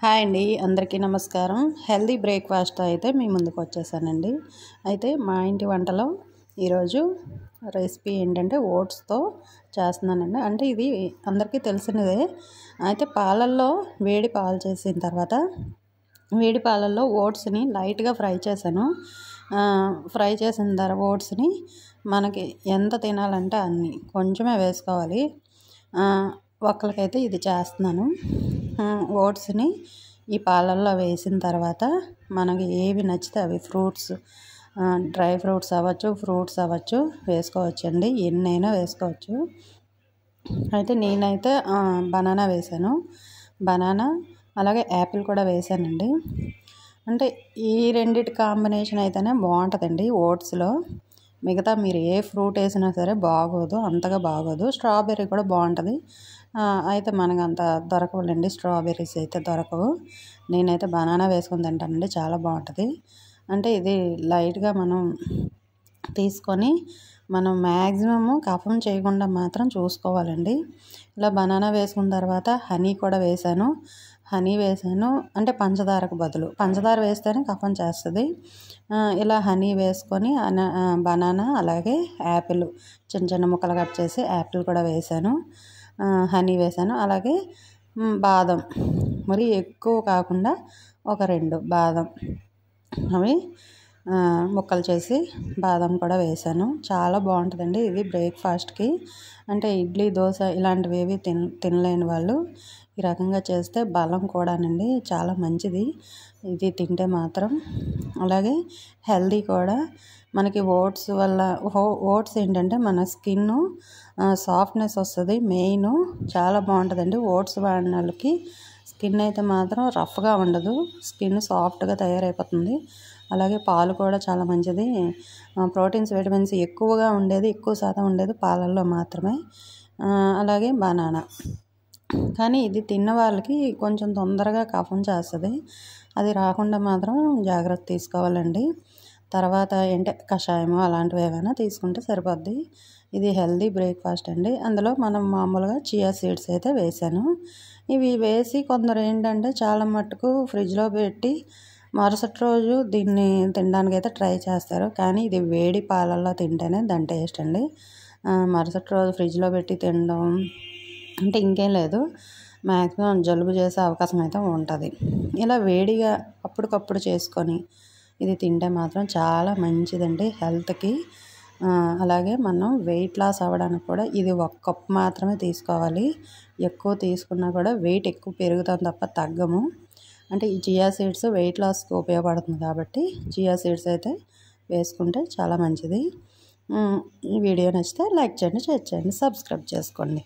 Hi అండి, అందరికీ నమస్కారం. హెల్దీ బ్రేక్ఫాస్ట్ అయితే మీ ముందుకు వచ్చేసానండి. అయితే మా ఇంటి వంటలో ఈరోజు రెసిపీ ఏంటంటే ఓట్స్తో చేస్తున్నానండి. అంటే ఇది అందరికీ తెలిసినదే. అయితే పాలల్లో వేడి పాలు చేసిన తర్వాత వేడి పాలల్లో ఓట్స్ని లైట్గా ఫ్రై చేశాను. ఫ్రై చేసిన తర్వాత ఓట్స్ని మనకి ఎంత తినాలంటే అన్ని కొంచెమే వేసుకోవాలి. ఒక్కరికైతే ఇది చేస్తున్నాను. ఓట్స్ని ఈ పాలల్లో వేసిన తర్వాత మనకి ఏవి నచ్చితే అవి ఫ్రూట్స్, డ్రై ఫ్రూట్స్ అవ్వచ్చు, ఫ్రూట్స్ అవ్వచ్చు వేసుకోవచ్చండి. ఎన్నైనా వేసుకోవచ్చు. అయితే నేనైతే బనానా వేసాను. బనానా అలాగే యాపిల్ కూడా వేసానండి. అంటే ఈ రెండిటి కాంబినేషన్ అయితేనే బాగుంటుందండి ఓట్స్లో. మిగతా మీరు ఏ ఫ్రూట్ వేసినా సరే బాగోదు, అంతగా బాగోదు. స్ట్రాబెర్రీ కూడా బాగుంటుంది. అయితే మనకు అంత దొరకవులేండి, స్ట్రాబెర్రీస్ అయితే దొరకవు. నేనైతే బనానా వేసుకొని తింటానండి, చాలా బాగుంటుంది. అంటే ఇది లైట్గా మనం తీసుకొని మనం మ్యాక్సిమము కఫం చేయకుండా మాత్రం చూసుకోవాలండి. ఇలా బనానా వేసుకున్న తర్వాత హనీ కూడా వేసాను. అంటే పంచదారకు బదులు పంచదార వేస్తేనే కఫం చేస్తుంది. ఇలా హనీ వేసుకొని బనానా అలాగే యాపిల్ చిన్న చిన్న ముక్కలు కట్ చేసి యాపిల్ కూడా వేసాను. హనీ వేసాను. అలాగే బాదం, మరి ఎక్కువ కాకుండా ఒక 2 బాదం అవి ముక్కలు చేసి బాదం కూడా వేసాను. చాలా బాగుంటుందండి ఇది బ్రేక్ఫాస్ట్కి. అంటే ఇడ్లీ, దోశ ఇలాంటివి ఏవి తినలేని వాళ్ళు ఈ రకంగా చేస్తే బలం కూడానండి, చాలా మంచిది ఇది తింటే మాత్రం. అలాగే హెల్దీ కూడా. మనకి ఓట్స్ వల్ల ఓట్స్ ఏంటంటే మన స్కిన్ సాఫ్ట్నెస్ వస్తుంది. మెయిన్ చాలా బాగుంటుందండి ఓట్స్ వాడిన వాళ్ళకి. స్కిన్ అయితే మాత్రం రఫ్గా ఉండదు, స్కిన్ సాఫ్ట్గా తయారైపోతుంది. అలాగే పాలు కూడా చాలా మంచిది. ప్రోటీన్స్, విటమిన్స్ ఎక్కువ శాతం ఉండేది పాలల్లో మాత్రమే. అలాగే బనానా. కానీ ఇది తిన్న వాళ్ళకి కొంచెం తొందరగా కఫం చేస్తుంది. అది రాకుండా మాత్రం జాగ్రత్త తీసుకోవాలండి. తర్వాత కషాయము అలాంటివి ఏమైనా తీసుకుంటే సరిపోద్ది. ఇది హెల్దీ బ్రేక్ఫాస్ట్ అండి. అందులో మనం మామూలుగా చియా సీడ్స్ అయితే వేసాను. ఇవి వేసి కొందరు ఏంటంటే చాలా మట్టుకు ఫ్రిడ్జ్లో పెట్టి మరుసటి రోజు దీన్ని తినడానికి అయితే ట్రై చేస్తారు. కానీ ఇది వేడి పాలల్లో తింటేనే దాని టేస్ట్ అండి. మరుసటి రోజు ఫ్రిడ్జ్లో పెట్టి తినడం అంటే ఇంకేం లేదు, మ్యాక్సిమం జలుబు చేసే అవకాశం అయితే ఉంటుంది. ఇలా వేడిగా అప్పటికప్పుడు చేసుకొని ఇది తింటే మాత్రం చాలా మంచిదండి హెల్త్కి. అలాగే మనం వెయిట్ లాస్ అవ్వడానికి కూడా ఇది 1 కప్ మాత్రమే తీసుకోవాలి. ఎక్కువ తీసుకున్నా కూడా వెయిట్ ఎక్కువ పెరుగుతాం తప్ప తగ్గము. అంటే ఈ చియా సీడ్స్ వెయిట్ లాస్కి ఉపయోగపడుతుంది కాబట్టి చియా సీడ్స్ అయితే వేసుకుంటే చాలా మంచిది. ఈ వీడియో నచ్చితే లైక్ చేయండి, షేర్ చేయండి, సబ్స్క్రైబ్ చేసుకోండి.